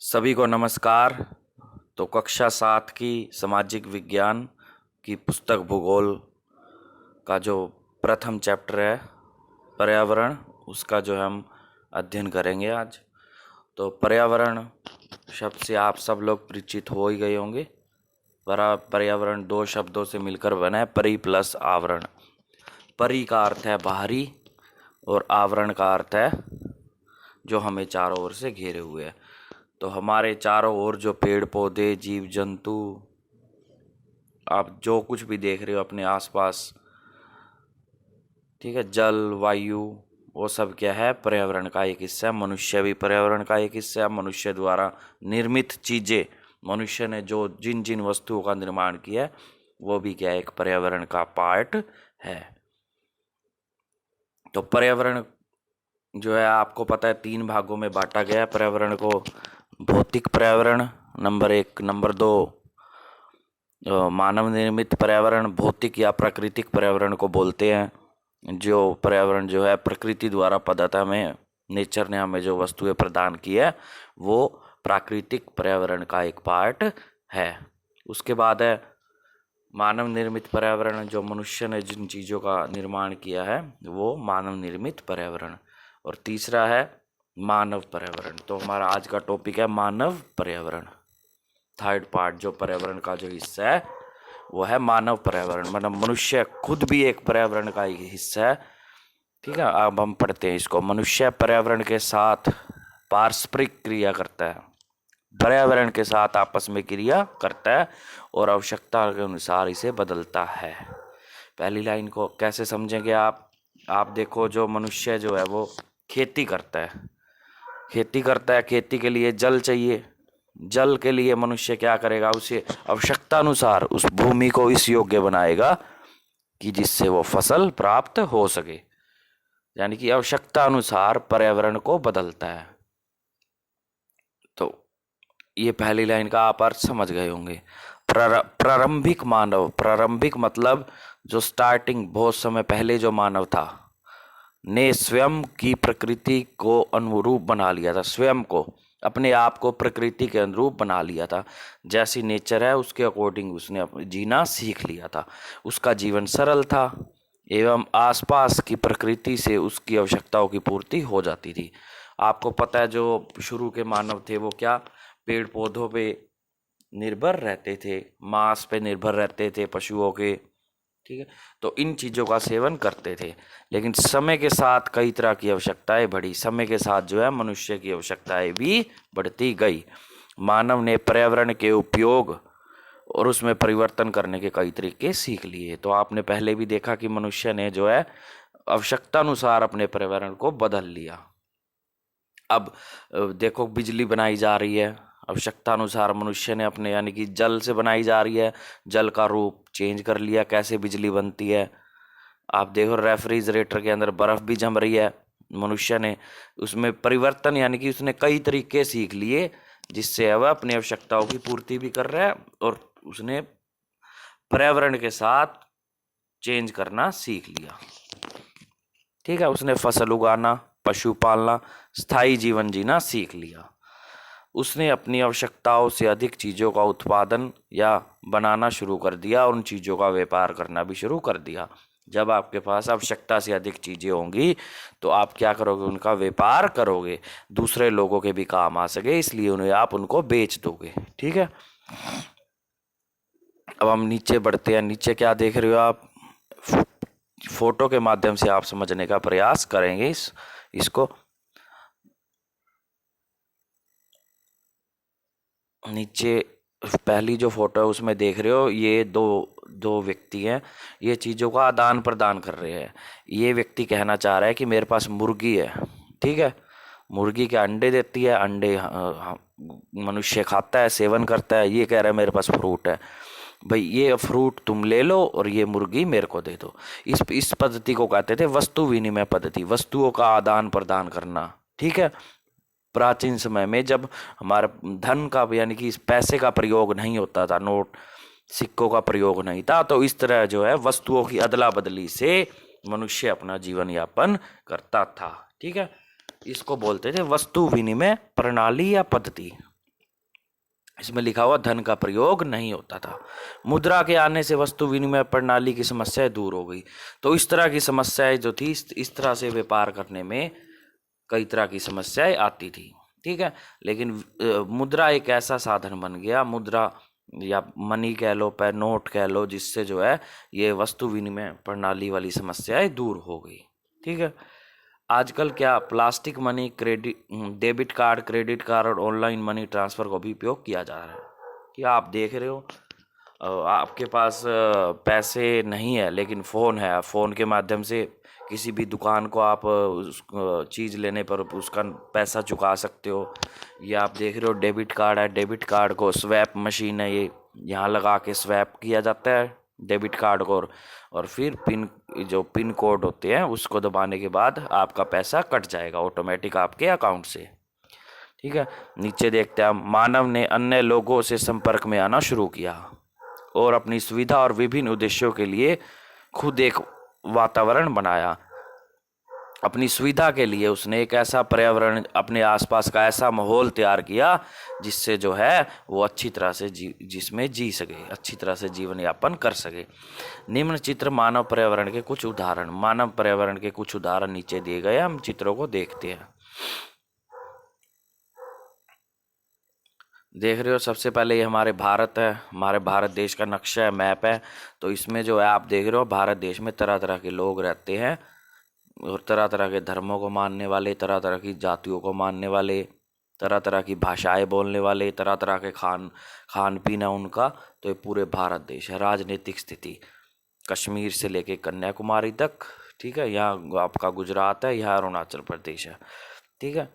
सभी को नमस्कार। तो कक्षा 7 की सामाजिक विज्ञान की पुस्तक भूगोल का जो प्रथम चैप्टर है पर्यावरण, उसका जो हम अध्ययन करेंगे आज। तो पर्यावरण शब्द से आप सब लोग परिचित हो ही गए होंगे। पर्यावरण दो शब्दों से मिलकर बना है, परि प्लस आवरण। परि का अर्थ है बाहरी और आवरण का अर्थ है जो हमें चारों ओर से घेरे हुए है। तो हमारे चारों ओर जो पेड़ पौधे, जीव जंतु, आप जो कुछ भी देख रहे हो अपने आसपास, ठीक है, जल वायु, वो सब क्या है, पर्यावरण का एक हिस्सा है। मनुष्य भी पर्यावरण का एक हिस्सा है। मनुष्य द्वारा निर्मित चीजें, मनुष्य ने जो जिन जिन वस्तुओं का निर्माण किया है वो भी क्या है, एक पर्यावरण का पार्ट है। तो पर्यावरण जो है आपको पता है 3 भागों में बांटा गया है पर्यावरण को। भौतिक पर्यावरण नंबर 1, नंबर 2 मानव निर्मित पर्यावरण, भौतिक या प्राकृतिक पर्यावरण को बोलते हैं। जो पर्यावरण जो है प्रकृति द्वारा प्रदत्त, हमें नेचर ने हमें जो वस्तुएं प्रदान की है वो प्राकृतिक पर्यावरण का एक पार्ट है। उसके बाद है मानव निर्मित पर्यावरण, जो मनुष्य ने जिन चीज़ों का निर्माण किया है वो मानव निर्मित पर्यावरण। और तीसरा है मानव पर्यावरण। तो हमारा आज का टॉपिक है मानव पर्यावरण। थर्ड पार्ट जो पर्यावरण का जो हिस्सा है वो है मानव पर्यावरण, मतलब मनुष्य खुद भी एक पर्यावरण का एक हिस्सा है। ठीक है, अब हम पढ़ते हैं इसको। मनुष्य पर्यावरण के साथ पारस्परिक क्रिया करता है, पर्यावरण के साथ आपस में क्रिया करता है और आवश्यकता के अनुसार इसे बदलता है। पहली लाइन को कैसे समझेंगे आप देखो, जो मनुष्य जो है वो खेती करता है, खेती के लिए जल चाहिए। जल के लिए मनुष्य क्या करेगा, उसे आवश्यकता अनुसार उस भूमि को इस योग्य बनाएगा कि जिससे वो फसल प्राप्त हो सके। यानी कि आवश्यकता अनुसार पर्यावरण को बदलता है। तो ये पहली लाइन का आप अर्थ समझ गए होंगे। प्रारंभिक मानव, प्रारंभिक मतलब जो स्टार्टिंग, बहुत समय पहले जो मानव था ने स्वयं की प्रकृति को अनुरूप बना लिया था, स्वयं को, अपने आप को प्रकृति के अनुरूप बना लिया था। जैसी नेचर है उसके अकॉर्डिंग उसने जीना सीख लिया था। उसका जीवन सरल था एवं आसपास की प्रकृति से उसकी आवश्यकताओं की पूर्ति हो जाती थी। आपको पता है जो शुरू के मानव थे वो क्या, पेड़ पौधों पे निर्भर रहते थे, मांस पे निर्भर रहते थे, पशुओं के, ठीक है, तो इन चीज़ों का सेवन करते थे। लेकिन समय के साथ कई तरह की आवश्यकताएं बढ़ी, समय के साथ जो है मनुष्य की आवश्यकताएं भी बढ़ती गई। मानव ने पर्यावरण के उपयोग और उसमें परिवर्तन करने के कई तरीके सीख लिए। तो आपने पहले भी देखा कि मनुष्य ने जो है आवश्यकता अनुसार अपने पर्यावरण को बदल लिया। अब देखो बिजली बनाई जा रही है, आवश्यकता अनुसार मनुष्य ने अपने, यानी कि जल से बनाई जा रही है, जल का रूप चेंज कर लिया, कैसे बिजली बनती है। आप देखो रेफ्रिजरेटर के अंदर बर्फ भी जम रही है, मनुष्य ने उसमें परिवर्तन, यानी कि उसने कई तरीके सीख लिए जिससे वह अपनी आवश्यकताओं की पूर्ति भी कर रहा है और उसने पर्यावरण के साथ चेंज करना सीख लिया। ठीक है, उसने फसल उगाना, पशु पालना, स्थायी जीवन जीना सीख लिया। उसने अपनी आवश्यकताओं से अधिक चीज़ों का उत्पादन या बनाना शुरू कर दिया और उन चीज़ों का व्यापार करना भी शुरू कर दिया। जब आपके पास आवश्यकता से अधिक चीज़ें होंगी तो आप क्या करोगे, उनका व्यापार करोगे, दूसरे लोगों के भी काम आ सके, इसलिए उन्हें आप उनको बेच दोगे। ठीक है, अब हम नीचे बढ़ते हैं। नीचे क्या देख रहे हो आप, फोटो के माध्यम से आप समझने का प्रयास करेंगे इसको। नीचे पहली जो फोटो है उसमें देख रहे हो, ये दो व्यक्ति हैं, ये चीज़ों का आदान प्रदान कर रहे हैं। ये व्यक्ति कहना चाह रहा है कि मेरे पास मुर्गी है, ठीक है, मुर्गी के अंडे देती है, अंडे मनुष्य खाता है, सेवन करता है। ये कह रहा है मेरे पास फ्रूट है, भाई ये फ्रूट तुम ले लो और ये मुर्गी मेरे को दे दो। इस पद्धति को कहते थे वस्तु विनिमय पद्धति, वस्तुओं का आदान प्रदान करना। ठीक है, प्राचीन समय में जब हमारे धन का, यानी कि इस पैसे का प्रयोग नहीं होता था, नोट सिक्कों का प्रयोग नहीं था, तो इस तरह जो है वस्तुओं की अदला बदली से मनुष्य अपना जीवन यापन करता था। ठीक है, इसको बोलते थे वस्तु विनिमय प्रणाली या पद्धति। इसमें लिखा हुआ धन का प्रयोग नहीं होता था। मुद्रा के आने से वस्तु विनिमय प्रणाली की समस्याएं दूर हो गई। तो इस तरह की समस्याएं जो थी, इस तरह से व्यापार करने में कई तरह की समस्याएं आती थी। ठीक है, लेकिन मुद्रा एक ऐसा साधन बन गया, मुद्रा या मनी कह लो, पे नोट कह लो, जिससे जो है ये वस्तु विनिमय प्रणाली वाली समस्याएं दूर हो गई। ठीक है, आजकल क्या plastic money, debit card, credit card और ऑनलाइन मनी ट्रांसफर को भी उपयोग किया जा रहा है। कि आप देख रहे हो आपके पास पैसे नहीं है लेकिन फ़ोन है, फ़ोन के माध्यम से किसी भी दुकान को आप उस चीज़ लेने पर उसका पैसा चुका सकते हो। या आप देख रहे हो डेबिट कार्ड है, डेबिट कार्ड को स्वैप मशीन है, ये यहाँ लगा के स्वैप किया जाता है डेबिट कार्ड को, और फिर जो पिन कोड होते हैं उसको दबाने के बाद आपका पैसा कट जाएगा ऑटोमेटिक आपके अकाउंट से। ठीक है, नीचे देखते हैं, मानव ने अन्य लोगों से संपर्क में आना शुरू किया और अपनी सुविधा और विभिन्न उद्देश्यों के लिए खुद एक वातावरण बनाया। अपनी सुविधा के लिए उसने एक ऐसा पर्यावरण, अपने आसपास का ऐसा माहौल तैयार किया जिससे जो है वो अच्छी तरह से जिसमें जी सके, अच्छी तरह से जीवन यापन कर सके। निम्न चित्र मानव पर्यावरण के कुछ उदाहरण, मानव पर्यावरण के कुछ उदाहरण नीचे दिए गए, हम चित्रों को देखते हैं। देख रहे हो, सबसे पहले ये हमारे भारत है, हमारे भारत देश का नक्शा है, मैप है। तो इसमें जो है आप देख रहे हो भारत देश में तरह तरह के लोग रहते हैं और तरह तरह के धर्मों को मानने वाले, तरह तरह की जातियों को मानने वाले, तरह तरह की भाषाएं बोलने वाले, तरह तरह के खान पीन है उनका। तो ये पूरे भारत देश है। राजनीतिक स्थिति, कश्मीर से लेके कन्याकुमारी तक, ठीक है, यहाँ आपका गुजरात है, यहाँ अरुणाचल प्रदेश है। ठीक है,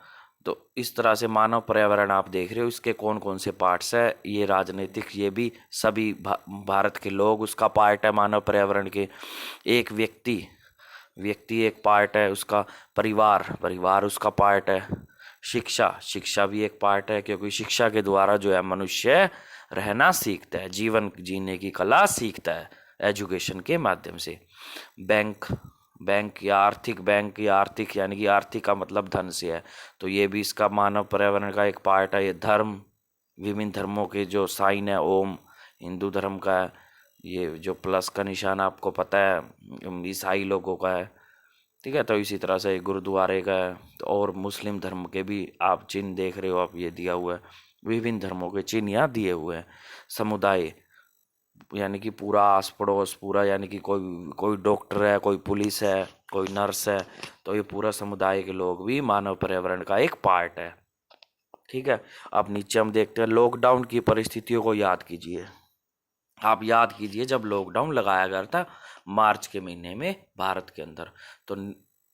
तो इस तरह से मानव पर्यावरण आप देख रहे हो, इसके कौन कौन से पार्ट्स है। ये राजनीतिक, ये भी सभी भारत के लोग उसका पार्ट है मानव पर्यावरण के। एक व्यक्ति एक पार्ट है उसका, परिवार उसका पार्ट है। शिक्षा भी एक पार्ट है, क्योंकि शिक्षा के द्वारा जो है मनुष्य रहना सीखता है, जीवन जीने की कला सीखता है एजुकेशन के माध्यम से। बैंक या आर्थिक यानी कि आर्थिक का मतलब धन से है, तो ये भी इसका मानव पर्यावरण का एक पार्ट है। ये धर्म, विभिन्न धर्मों के जो साइन है, ओम हिंदू धर्म का है, ये जो प्लस का निशान आपको पता है ईसाई लोगों का है। ठीक है, तो इसी तरह से गुरुद्वारे का है। तो और मुस्लिम धर्म के भी आप चिन्ह देख रहे हो, आप ये दिया हुआ है, विभिन्न धर्मों के चिन्ह यहाँ दिए हुए हैं। समुदाय यानी कि पूरा आस पड़ोस, पूरा यानी कि कोई डॉक्टर है, कोई पुलिस है, कोई नर्स है, तो ये पूरा समुदाय के लोग भी मानव पर्यावरण का एक पार्ट है। ठीक है, अब नीचे हम देखते हैं लॉकडाउन की परिस्थितियों को याद कीजिए। आप याद कीजिए जब लॉकडाउन लगाया गया था मार्च के महीने में भारत के अंदर,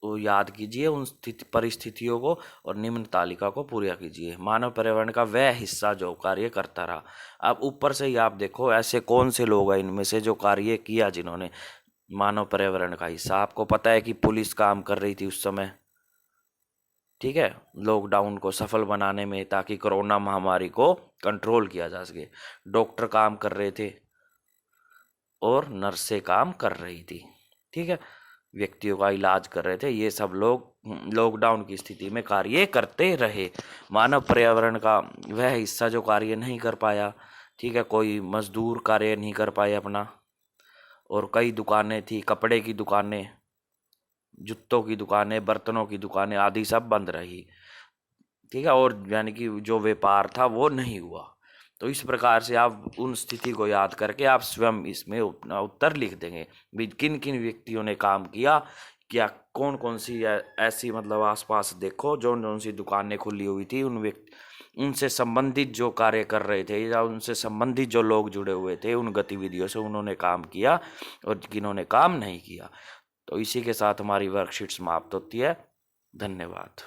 तो याद कीजिए उन परिस्थितियों को और निम्न तालिका को पूरा कीजिए। मानव पर्यावरण का वह हिस्सा जो कार्य करता रहा। अब ऊपर से ही आप देखो ऐसे कौन से लोग हैं इनमें से जो कार्य किया जिन्होंने मानव पर्यावरण का हिस्सा। आपको पता है कि पुलिस काम कर रही थी उस समय, ठीक है, लॉकडाउन को सफल बनाने में, ताकि कोरोना महामारी को कंट्रोल किया जा सके। डॉक्टर काम कर रहे थे और नर्सें काम कर रही थी। ठीक है, व्यक्तियों का इलाज कर रहे थे। ये सब लोग लॉकडाउन की स्थिति में कार्य करते रहे। मानव पर्यावरण का वह हिस्सा जो कार्य नहीं कर पाया, ठीक है, कोई मजदूर कार्य नहीं कर पाए अपना, और कई दुकानें थी, कपड़े की दुकानें, जूतों की दुकानें, बर्तनों की दुकानें आदि सब बंद रही। ठीक है, और यानी कि जो व्यापार था वो नहीं हुआ। तो इस प्रकार से आप उन स्थिति को याद करके आप स्वयं इसमें अपना उत्तर लिख देंगे भी किन किन व्यक्तियों ने काम किया, क्या कौन कौन सी ऐसी मतलब आसपास देखो जो कौन सी दुकानें खुली हुई थी, उनसे संबंधित जो कार्य कर रहे थे या उनसे संबंधित जो लोग जुड़े हुए थे उन गतिविधियों से उन्होंने काम किया और किन्होंने काम नहीं किया। तो इसी के साथ हमारी वर्कशीट समाप्त होती है। धन्यवाद।